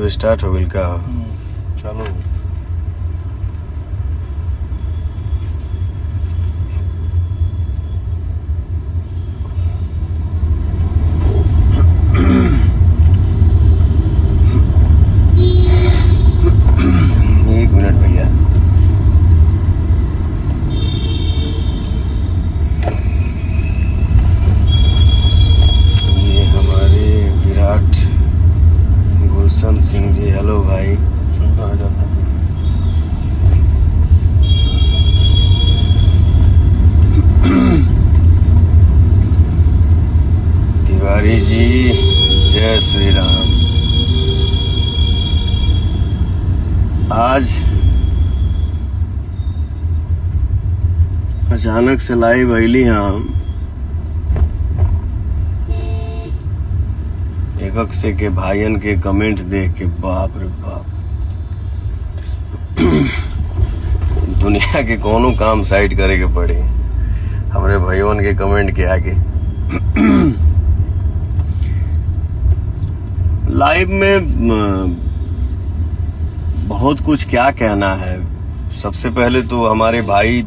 Live start हो गई का? चलो एक मिनट भैया। ये हमारे विराट गुलशन सिंह जी, हेलो भाई। सुविधा है जाने की। तिवारी जी, जय श्री राम। आज अचानक से लाइव अली हम एकक से के भाइयन के कमेंट देख के बाप रे बाप, दुनिया के कोनो काम साइड करे के पड़े हमरे भाइयों के कमेंट के आगे। लाइव में बहुत कुछ क्या कहना है। सबसे पहले तो हमारे भाई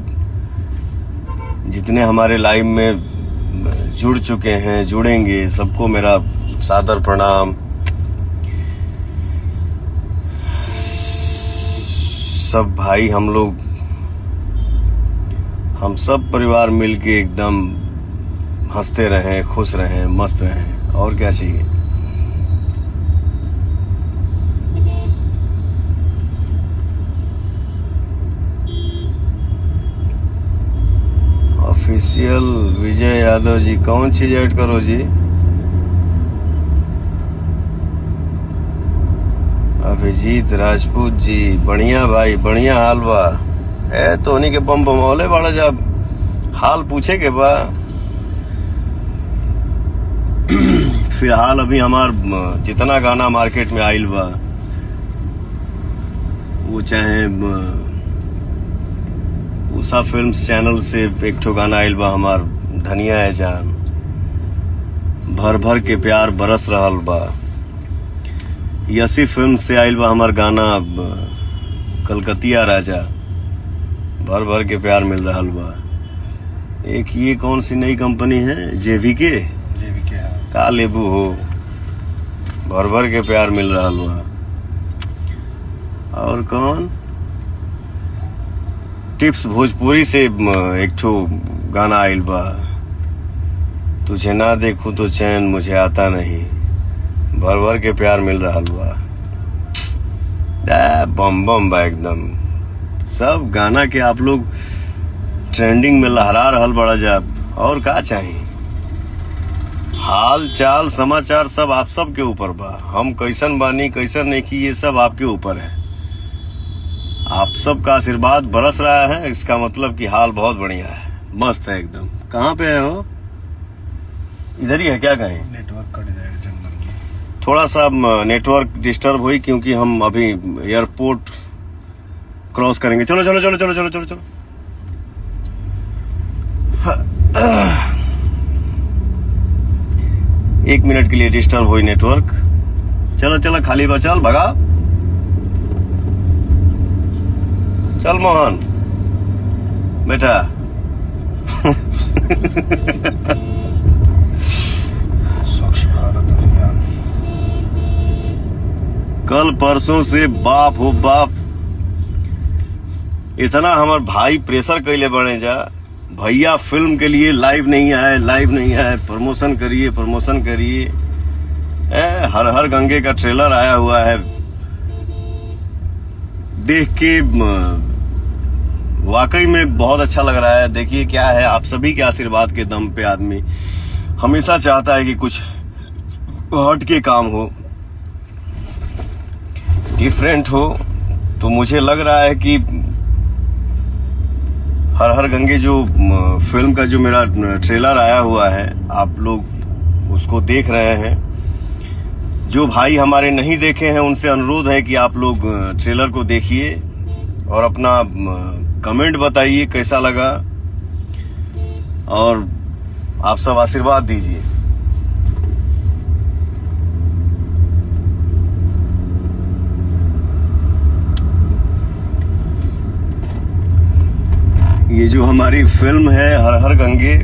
जितने हमारे लाइव में जुड़ चुके हैं, जुड़ेंगे, सबको मेरा सादर प्रणाम। सब भाई हम सब परिवार मिलके एकदम हंसते रहें, खुश रहें, मस्त रहें, और क्या चाहिए। ऑफिशियल विजय यादव जी, कौन चीज ऐड करो जी? अभिजीत राजपूत जी, बढ़िया भाई, बढ़िया हाल बा। तो उन्हीं के बम बमौले बड़ा, जब हाल पूछे के बा। फिलहाल अभी हमार जितना गाना मार्केट में आइल बा, वो चाहे उषा फिल्म्स चैनल से एक ठो गाना आइल बा हमार धनिया है जान, भर भर के प्यार बरस रहल बा। यसी फिल्म से आइल बा हमार गाना कलकतिया राजा, भर भर के प्यार मिल रहल बा। एक ये कौन सी नई कंपनी है, जेवीके का लेबू हो, भर भर के प्यार मिल रहल बा। और कौन, टिप्स भोजपुरी से एक ठो गाना आइल बा, तुझे ना देखूं तो चैन मुझे आता नहीं, भर भर के प्यार मिल रहा बा। बम बम बा एकदम। सब गाना के आप लोग ट्रेंडिंग में लहरा रहल बड़ा जा, और का चाहिए। हाल चाल समाचार सब आप सब के ऊपर बा। हम कैसन बानी कैसन नहीं की, ये सब आपके ऊपर है। आप सब का आशीर्वाद बरस रहा है, इसका मतलब कि हाल बहुत बढ़िया है, मस्त है एकदम। कहाँ पे है हो? इधर ही है क्या? कहीं नेटवर्क कट जाएगा जंगल में। थोड़ा सा नेटवर्क डिस्टर्ब हुई क्योंकि हम अभी एयरपोर्ट क्रॉस करेंगे। चलो चलो चलो चलो चलो चलो चलो। एक मिनट के लिए डिस्टर्ब हुई नेटवर्क। चलो चलो, खाली बचल, भगा। चल मोहन बेटा। स्वच्छ भारत अभियान कल परसों से बाप हो बाप, इतना हमार भाई प्रेशर कैले बने जा, भैया फिल्म के लिए लाइव नहीं आए, प्रमोशन करिए। हर हर गंगे का ट्रेलर आया हुआ है, देख के वाकई में बहुत अच्छा लग रहा है। देखिए क्या है, आप सभी के आशीर्वाद के दम पे आदमी हमेशा चाहता है कि कुछ हट के काम हो, डिफरेंट हो। तो मुझे लग रहा है कि हर हर गंगे जो फिल्म का जो मेरा ट्रेलर आया हुआ है, आप लोग उसको देख रहे हैं। जो भाई हमारे नहीं देखे हैं उनसे अनुरोध है कि आप लोग ट्रेलर को देखिए और अपना कमेंट बताइए कैसा लगा, और आप सब आशीर्वाद दीजिए। ये जो हमारी फिल्म है हर हर गंगे,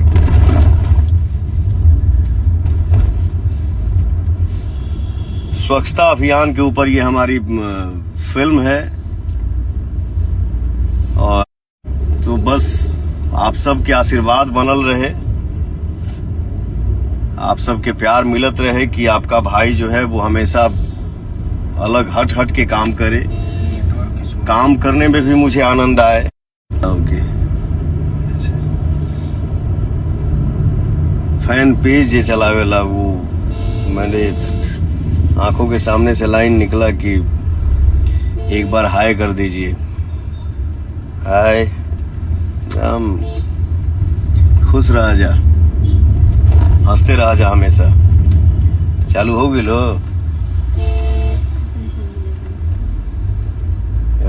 स्वच्छता अभियान के ऊपर ये हमारी फिल्म है। और तो बस आप सबके आशीर्वाद बनल रहे, आप सबके प्यार मिलत रहे कि आपका भाई जो है वो हमेशा अलग हट हट के काम करे, नेटवर्क इशू काम करने में भी मुझे आनंद आए। ओके, फैन पेज ये चलावेला वो मैंने आंखों के सामने से लाइन निकला कि एक बार हाय कर दीजिए। हाय, हम खुश रहा जा, हंसते रहा जा हमेशा। चालू हो गई लो,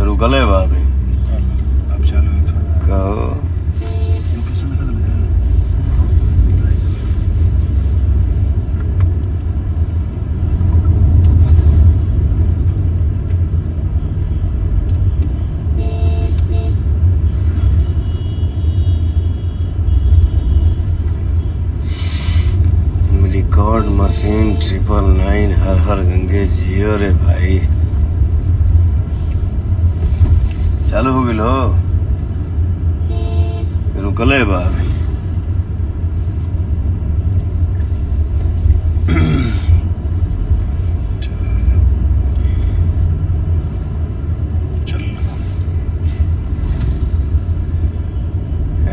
रुकल है बात अब चालू है थोड़ा कहो। लोकेशन दिखा दे। रिकॉर्ड मशीन 999 हर हर गंगे जियो रे भाई। चालू हो गई हो, रुकले बा अभी। चल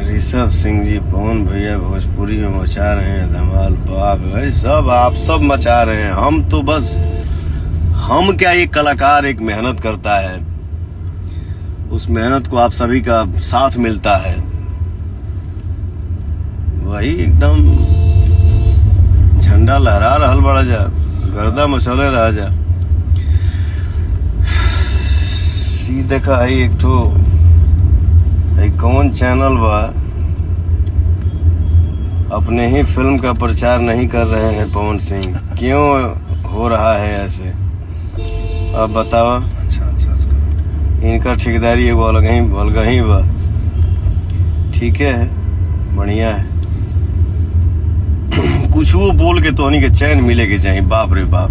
ऋषभ सिंह जी, पवन भैया भोजपुरी में मचा रहे हैं धमाल। बाप भाई सब आप सब मचा रहे हैं, हम तो बस, हम क्या, एक कलाकार एक मेहनत करता है, उस मेहनत को आप सभी का साथ मिलता है, वही एकदम झंडा लहरा रहल बड़ा जा, गर्दा मचौले रहा जा। सी देखा है एक ठो है, कौन चैनल बा, अपने ही फिल्म का प्रचार नहीं कर रहे हैं पवन सिंह, क्यों हो रहा है ऐसे? अब बताओ। अच्छा इनका ठेकेदारी एगो अलग ही बा। ठीक है, बढ़िया है। कुछ वो बोल के तो के चैन मिले के चाहिए। बाप रे बाप,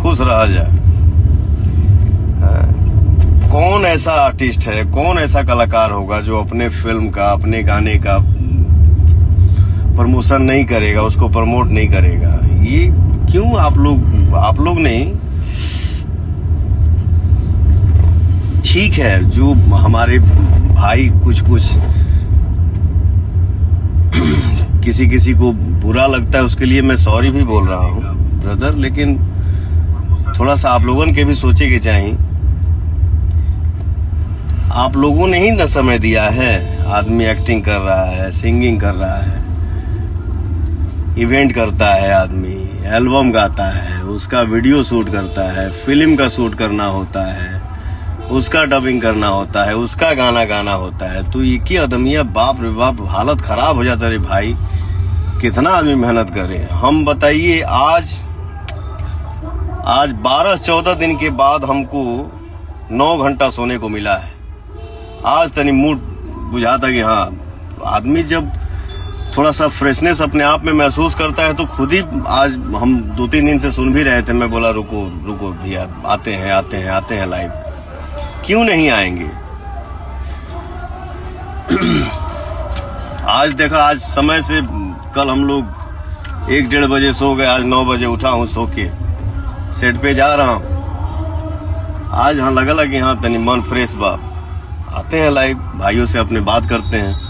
खुश रहा जा। कौन ऐसा आर्टिस्ट है, कौन ऐसा कलाकार होगा जो अपने फिल्म का, अपने गाने का प्रमोशन नहीं करेगा, उसको प्रमोट नहीं करेगा? ये क्यों आप लोग नहीं, ठीक है, जो हमारे भाई कुछ किसी को बुरा लगता है उसके लिए मैं सॉरी भी बोल रहा हूँ ब्रदर, लेकिन थोड़ा सा आप लोगों के भी सोचे के चाहिए। आप लोगों ने ही न समय दिया है। आदमी एक्टिंग कर रहा है, सिंगिंग कर रहा है, इवेंट करता है, आदमी एल्बम गाता है, उसका वीडियो शूट करता है, फिल्म का शूट करना होता है, उसका डबिंग करना होता है, उसका गाना गाना होता है। तो ये की आदमिया, बाप रे बाप, हालत खराब हो जाता है रे भाई। कितना आदमी मेहनत करे, हम बताइए। आज 12-14 दिन के बाद हमको 9 घंटा सोने को मिला है। आज तनी मूड बुझाता कि हाँ, आदमी जब थोड़ा सा फ्रेशनेस अपने आप में महसूस करता है तो खुद ही, आज हम 2-3 दिन से सुन भी रहे थे, मैं बोला रुको भैया, आते हैं लाइव। क्यों नहीं आएंगे? आज देखा, आज समय से, कल हम लोग 1-1:30 बजे सो गए, आज 9 बजे उठा हूँ सो के, सेट पे जा रहा हूँ। आज हाँ लगला कि हाँ तनी मन फ्रेश बा, आते हैं लाइव, भाइयों से अपने बात करते हैं।